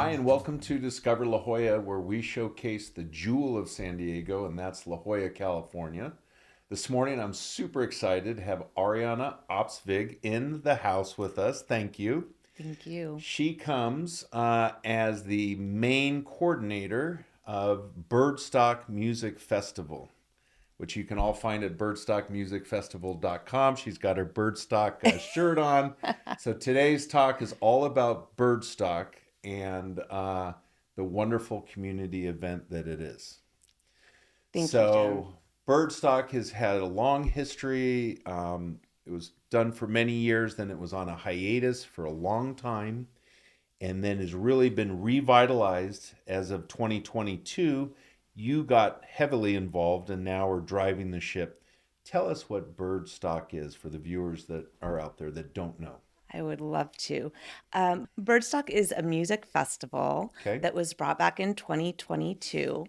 Hi, and welcome to Discover La Jolla, where we showcase the jewel of San Diego, and that's La Jolla, California. This morning, I'm super excited to have Arianna Opsvig in the house with us. Thank you. Thank you. She comes as the main coordinator of Birdstock Music Festival, which you can all find at birdstockmusicfestival.com. She's got her Birdstock shirt on. So today's talk is all about Birdstock and the wonderful community event that it is. Thank you, Jim. So Birdstock has had a long history. It was done for many years, then it was on a hiatus for a long time, and then has really been revitalized as of 2022. You got heavily involved and now are driving the ship. Tell us what Birdstock is for the viewers that are out there that don't know. I would love to. Birdstock is a music festival Okay. that was brought back in 2022.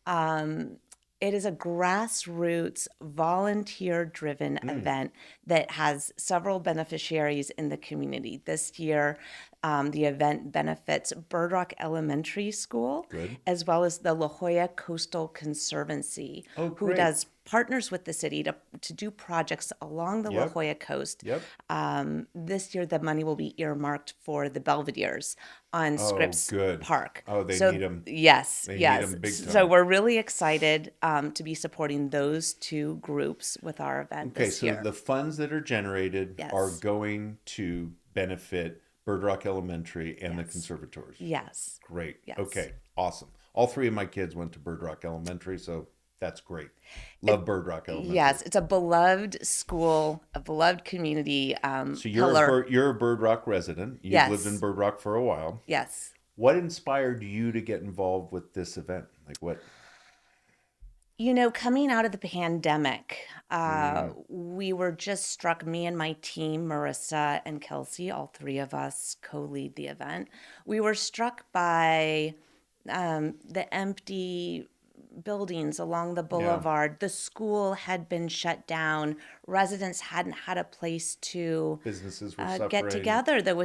Um, it is a grassroots, volunteer driven Mm, event that has several beneficiaries in the community. This year, the event benefits Bird Rock Elementary School, good. as well as the La Jolla Coastal Conservancy, Oh, who great. does partners with the city to do projects along the La Yep. Jolla coast. Yep. This year, the money will be earmarked for the Belvederes on Oh, Scripps good. Park. Oh, they need So, them. yes, They need yes. them big So, time. we're really excited to be supporting those two groups with our event Okay, this so year. the funds that are generated are Yes, going to benefit Bird Rock Elementary and the yes, conservatories. yes, Great. yes. Okay, awesome. All three of my kids went to Bird Rock Elementary, so that's great. Love It, Bird Rock Elementary. yes, it's a beloved school, a beloved community So pillar. You're a Bird Rock resident. You've lived in Yes, Bird Rock for a while. yes. What inspired you to get involved with this event? Like what? You know, coming out of the pandemic, Mm, we were just struck, me and my team, Marissa and Kelsey, all three of us co lead the event. We were struck by the empty buildings along the yeah, boulevard. The school had been shut down. Residents hadn't had a place to businesses were get suffering. together. Yeah, There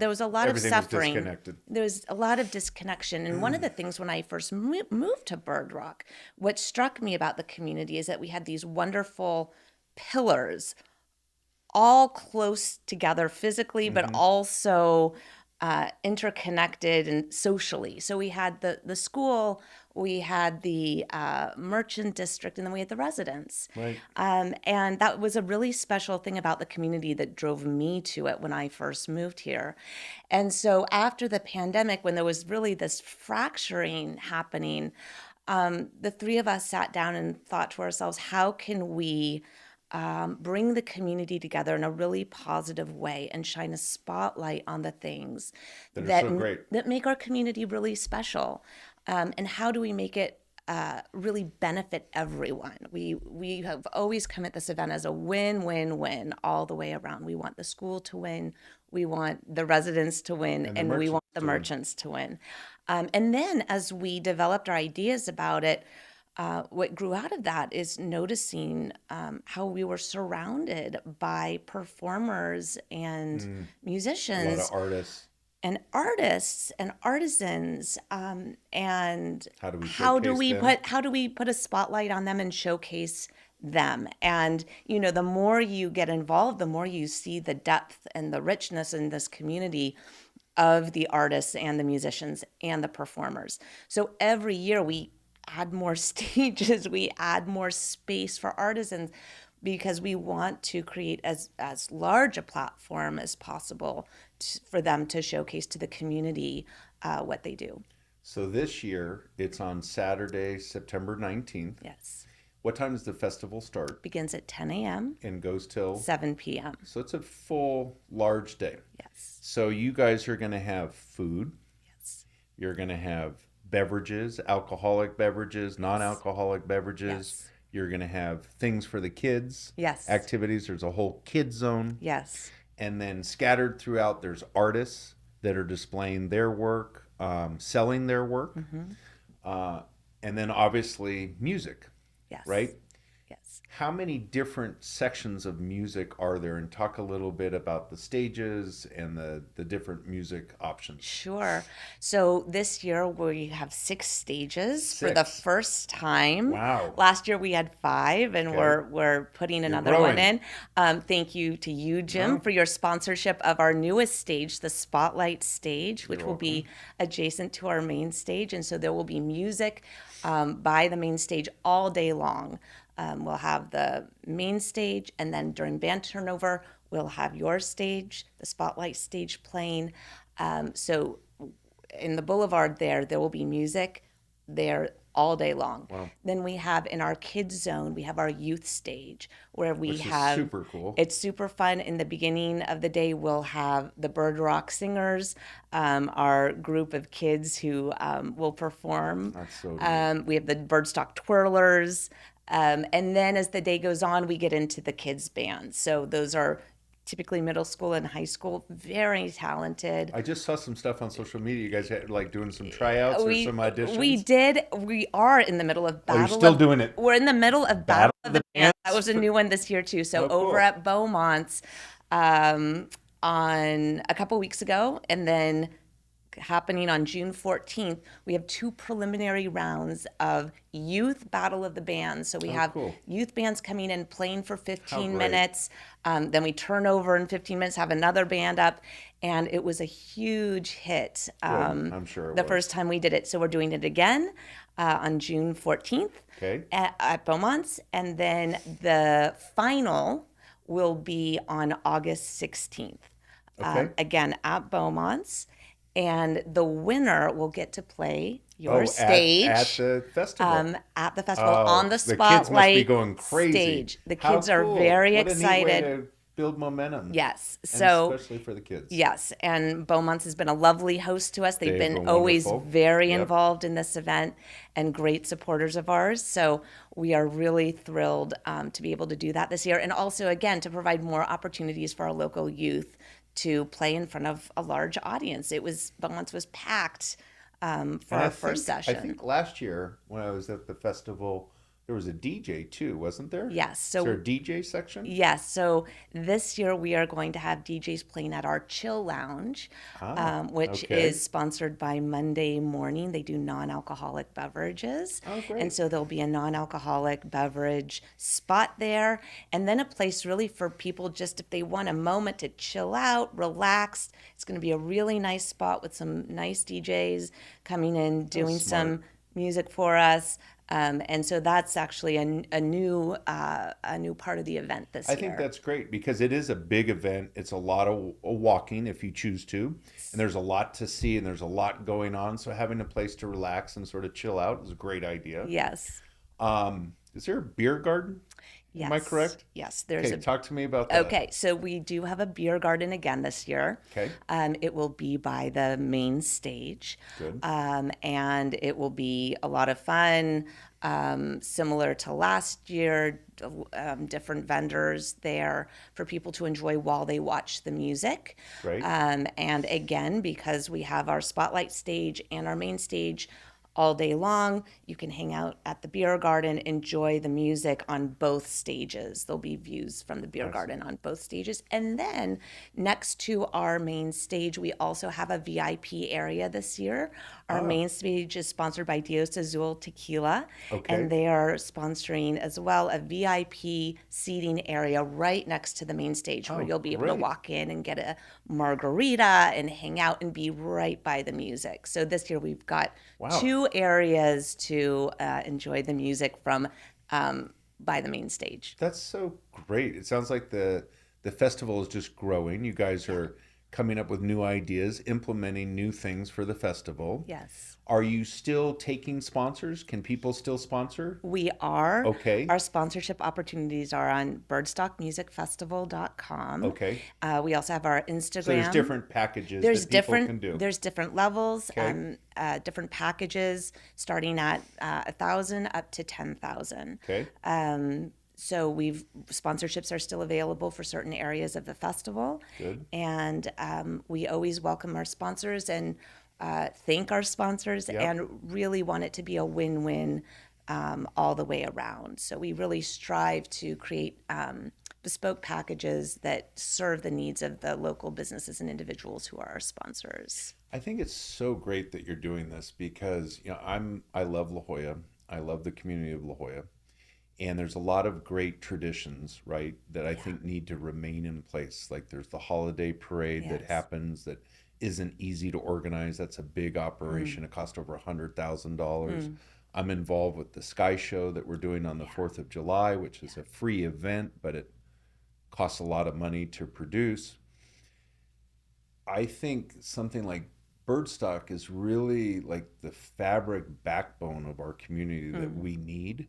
was a lot of everything was suffering. disconnected. There was a lot of disconnection. And one of the things when I first moved to Bird Rock, what struck me about the community is that we had these wonderful pillars all close together physically, but Hmm. also interconnected and socially. So we had the school, we had the merchant district, and then we had the residents. Right. And that was a really special thing about the community that drove me to it when I first moved here. And so after the pandemic, when there was really this fracturing happening, the three of us sat down and thought to ourselves, how can we bring the community together in a really positive way and shine a spotlight on the things That are so great. that make our community really special, and how do we make it really benefit everyone? We have always come at this event as a win-win-win all the way around. We want the school to win, we want the residents to win, And the and we merchants want the to win. merchants to win. And then as we developed our ideas about it, what grew out of that is noticing how we were surrounded by performers and Mm, a lot of musicians artists. and artists and artisans, and How do we showcase them? how do we put a spotlight on them and showcase them? And you know, the more you get involved, the more you see the depth and the richness in this community of the artists and the musicians and the performers. So every year we add more stages, we add more space for artisans, because we want to create as large a platform as possible for them to showcase to the community what they do. So this year, it's on Saturday, September 19th. Yes. What time does the festival start Begins at 10 a.m., and goes till? 7 p.m. So it's a full, large day. Yes. So you guys are going to have food. Yes. You're going to have beverages, alcoholic beverages, Yes. non-alcoholic beverages. Yes. You're going to have things for the kids, Yes. activities. There's a whole kids zone. Yes. And then scattered throughout, there's artists that are displaying their work, selling their work. Mm-hmm. Uh, and then obviously music, Yes. right? Yes. How many different sections of music are there? And talk a little bit about the stages and the different music options. Sure. So this year we have 6 stages for the 6. first time. Wow. Last year we had 5, and Okay. we're putting You're another one growing. in. Thank you to you, Jim, No, for your sponsorship of our newest stage, the Spotlight Stage, which you're will be welcome. adjacent to our main stage, and so there will be music by the main stage all day long. We'll have the main stage, and then during band turnover, we'll have your stage, the Spotlight Stage playing. So in the boulevard there will be music there all day long. Wow. Then we have in our kids zone, we have our youth stage where we Which is have, super cool. it's super fun. In the beginning of the day, we'll have the Bird Rock Singers, our group of kids who will perform. That's so neat. We have the Birdstock Twirlers. And then as the day goes on, we get into the kids' bands. So those are typically middle school and high school, very talented. I just saw some stuff on social media. You guys had like doing some tryouts or some auditions. We are in the middle of Oh, you're Battle still of, doing it. we're in the middle of Battle Battle of of the the Bands. That Bands? was a new one this year too. So Oh, cool. over at Beaumont, on a couple weeks ago, and then happening on June 14th, we have 2 preliminary rounds of youth Battle of the Bands. So we have cool. youth bands coming in playing for 15 great. minutes. Then we turn over in 15 minutes, have another band up. And it was a huge hit I'm sure it the was. first time we did it. So we're doing it again on June 14th Okay. at Beaumont's. And then the final will be on August 16th. Okay. Again at Beaumont's. And the winner will get to play your Oh, stage at the festival. at the festival Oh, on the the kids Spotlight must be going crazy. stage. The How kids are cool. very What a neat way excited. to build momentum. Yes. And So especially for the kids. yes, and Beaumont's has been a lovely host to us. They've They've been been always wonderful. very Yep. involved in this event and great supporters of ours. So we are really thrilled to be able to do that this year, and also again to provide more opportunities for our local youth to play in front of a large audience. Beaumont's was packed for And our first session. I think last year when I was at the festival, there was a DJ too, wasn't there? Yes. Is So there a DJ section? yes, so this year we are going to have DJs playing at our Chill Lounge, which okay. is sponsored by Monday Morning. They do non-alcoholic beverages. Oh, great. And so there'll be a non-alcoholic beverage spot there, and then a place really for people just if they want a moment to chill out, relax. It's going to be a really nice spot with some nice DJs coming in, doing some music for us. And so that's actually a new part of the event this I year. think that's great because it is a big event. It's a lot of walking if you choose to, and there's a lot to see and there's a lot going on. So having a place to relax and sort of chill out is a great idea. Yes. Is there a beer garden? Yes. Am I correct? Yes. There's Okay, talk to me about that. Okay, so we do have a beer garden again this year. Okay. It will be by the main stage. Good. And it will be a lot of fun, similar to last year, different vendors there for people to enjoy while they watch the music. Right. And again, because we have our spotlight stage and our main stage all day long. You can hang out at the beer garden, enjoy the music on both stages. There'll be views from the beer garden on both stages. And then next to our main stage, we also have a VIP area this year. Our main stage is sponsored by Dios Azul Tequila, Okay. and they are sponsoring as well a VIP seating area right next to the main stage where you'll be able to great. walk in and get a margarita and hang out and be right by the music. So this year we've got two areas to enjoy the music from by the main stage. That's so great. It sounds like the festival is just growing. You guys are coming up with new ideas, implementing new things for the festival. Yes. Are you still taking sponsors? Can people still sponsor? We are. Okay. Our sponsorship opportunities are on birdstockmusicfestival.com. Okay. We also have our Instagram. So there's different packages There's that people different can do. there's different levels, Okay. different packages starting at 1,000 up to 10,000. Okay. So sponsorships are still available for certain areas of the festival. Good. And we always welcome our sponsors and thank our sponsors Yep. and really want it to be a win-win all the way around. So we really strive to create bespoke packages that serve the needs of the local businesses and individuals who are our sponsors. I think it's so great that you're doing this because, I love La Jolla. I love the community of La Jolla. And there's a lot of great traditions, right, that I think need to remain in place. Like there's the holiday parade that happens that isn't easy to organize. That's a big operation. It costs over $100,000. I'm involved with the Sky Show that we're doing on the 4th of July, which is a free event, but it costs a lot of money to produce. I think something like Birdstock is really like the fabric backbone of our community that we need.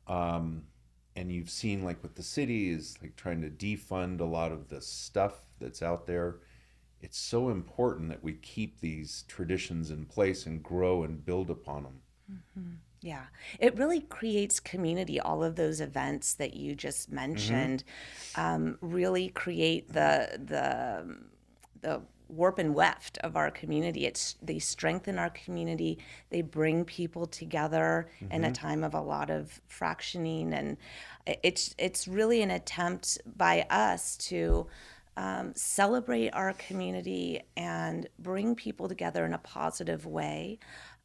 And you've seen like with the city is like trying to defund a lot of the stuff that's out there. It's so important that we keep these traditions in place and grow and build upon them. Yeah, it really creates community. All of those events that you just mentioned really create the warp and weft of our community. They strengthen our community. They bring people together in a time of a lot of fractioning, and it's really an attempt by us to celebrate our community and bring people together in a positive way.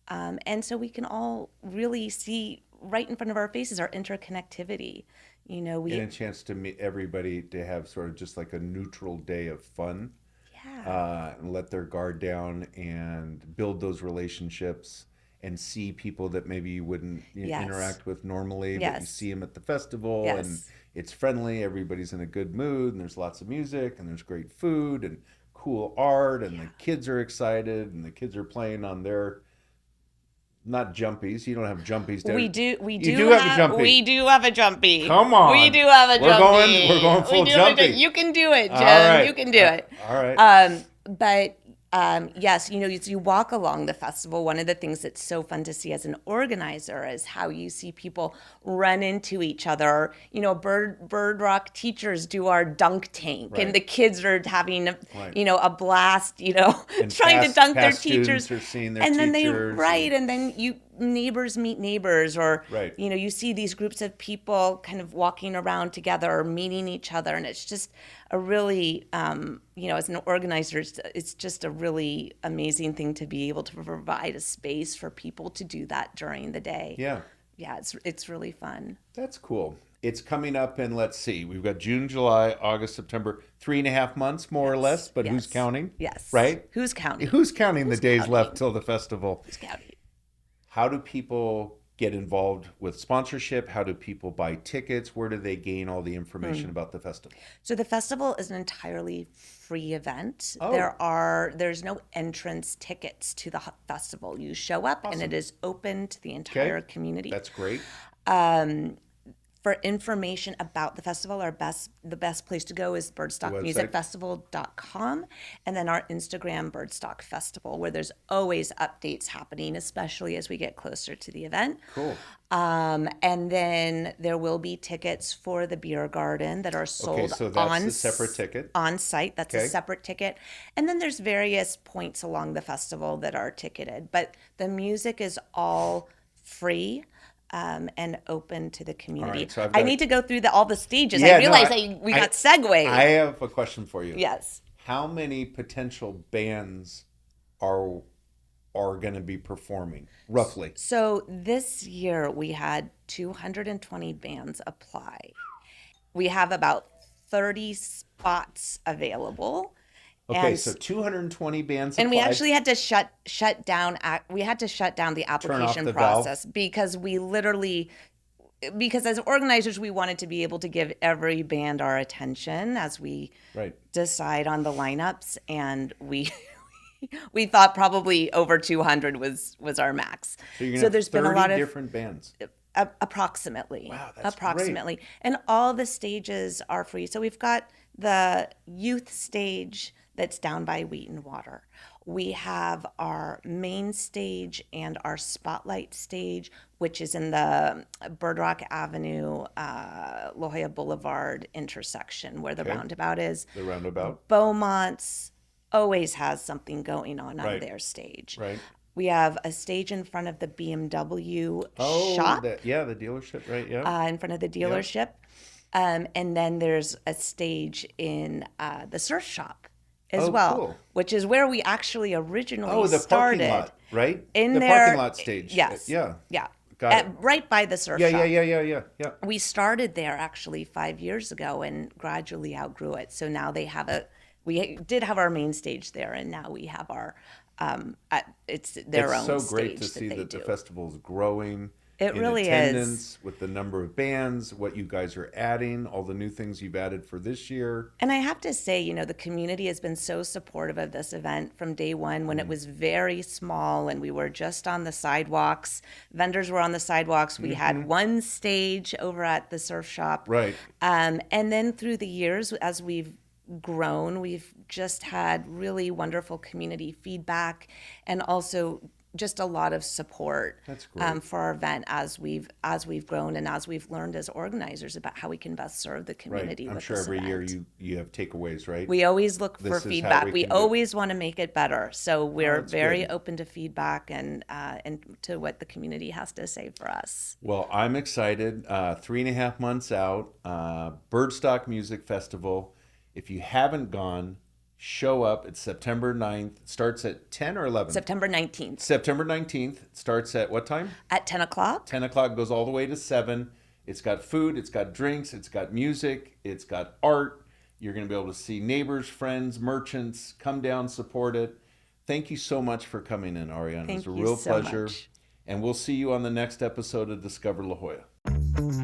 And so we can all really see right in front of our faces our interconnectivity. And a chance to meet everybody to have sort of just like a neutral day of fun. And let their guard down and build those relationships and see people that maybe you wouldn't interact with normally, but you see them at the festival and it's friendly, everybody's in a good mood, and there's lots of music and there's great food and cool art, and the kids are excited and the kids are playing on their not jumpies. You don't have jumpies there. We do have a jumpy. We do have a jumpy. Come on. We do have a jumpy. We're going full jumpy. You can do it, Jim. Right. You can do it. All right. But yes, as you walk along the festival, one of the things that's so fun to see as an organizer is how you see people run into each other. Bird Rock teachers do our dunk tank, and the kids are having a blast, trying to dunk their teachers. Are seeing their and then teachers. And then neighbors meet neighbors, or you see these groups of people kind of walking around together or meeting each other, and it's just a really as an organizer, it's just a really amazing thing to be able to provide a space for people to do that during the day. It's really fun. That's cool. It's coming up in, let's see, we've got June, July, August, September, 3.5 months more or less, but who's counting? Right? Who's counting? Who's counting the days left till the festival? Who's counting? How do people get involved with sponsorship? How do people buy tickets? Where do they gain all the information about the festival? So the festival is an entirely free event. Oh. There's no entrance tickets to the festival. You show up and it is open to the entire community. That's great. For information about the festival, the best place to go is birdstockmusicfestival.com, and then our Instagram, Birdstock Festival, where there's always updates happening, especially as we get closer to the event. Cool. And then there will be tickets for the beer garden that are sold so that's a separate ticket. On site. That's a separate ticket. And then there's various points along the festival that are ticketed. But the music is all free. And open to the community. Right, so I need to go through all the stages. Yeah, I realize we got segued. I have a question for you. Yes. How many potential bands are going to be performing, roughly? So this year we had 220 bands apply. We have about 30 spots available. Okay, so 220 bands applied. And we actually had to shut down. We had to shut down the application process because as organizers, we wanted to be able to give every band our attention as we decide on the lineups, and we thought probably over 200 was our max. So there's been a lot of different bands. Approximately. Wow, that's approximately. Great. And all the stages are free. So we've got the youth stage that's down by Wheaton Water. We have our main stage and our spotlight stage, which is in the Bird Rock Avenue, La Jolla Boulevard intersection where the roundabout is. The roundabout. Beaumont's always has something going on their stage. Right. We have a stage in front of the BMW Oh, shop, the dealership, right? Yeah. in front of the Yep. dealership. And then there's a stage in the surf shop as Oh, well, cool. which is where we actually originally Oh, the parking started. lot, right? In The parking there, lot stage. yes, Yeah. yeah, Got it. right by the surf Yeah, shop. yeah. We started there actually 5 years ago and gradually outgrew it. So now we did have our main stage there, and now we have our, it's their It's own so great to stage see that they that the do. festival's growing It in really is. attendance with the number of bands, what you guys are adding, all the new things you've added for this year. And I have to say, the community has been so supportive of this event from day one when it was very small and we were just on the sidewalks. Vendors were on the sidewalks. We had one stage over at the surf shop. Right. And then through the years, as we've grown, we've just had really wonderful community feedback and also just a lot of support. That's great. For our event as we've grown and as we've learned as organizers about how we can best serve the Right. community. I'm with sure this every year event. you have takeaways, right? We always look This for is how feedback. we We can do it. always want to make it better. So we're that's very good. open to feedback and to what the community has to say for us. Well, I'm excited. 3.5 months out. Birdstock Music Festival. If you haven't gone, show up. It's September 9th. It starts at 10 or 11? September 19th September 19th. It starts at what time? at 10 o'clock. 10 o'clock, goes all the way to 7. It's got food, it's got drinks, it's got music, it's got art. You're going to be able to see neighbors, friends, merchants. Come down, support it. Thank you so much for coming in, Arianna. Thank It's a you real so pleasure. much. And we'll see you on the next episode of Discover La Jolla.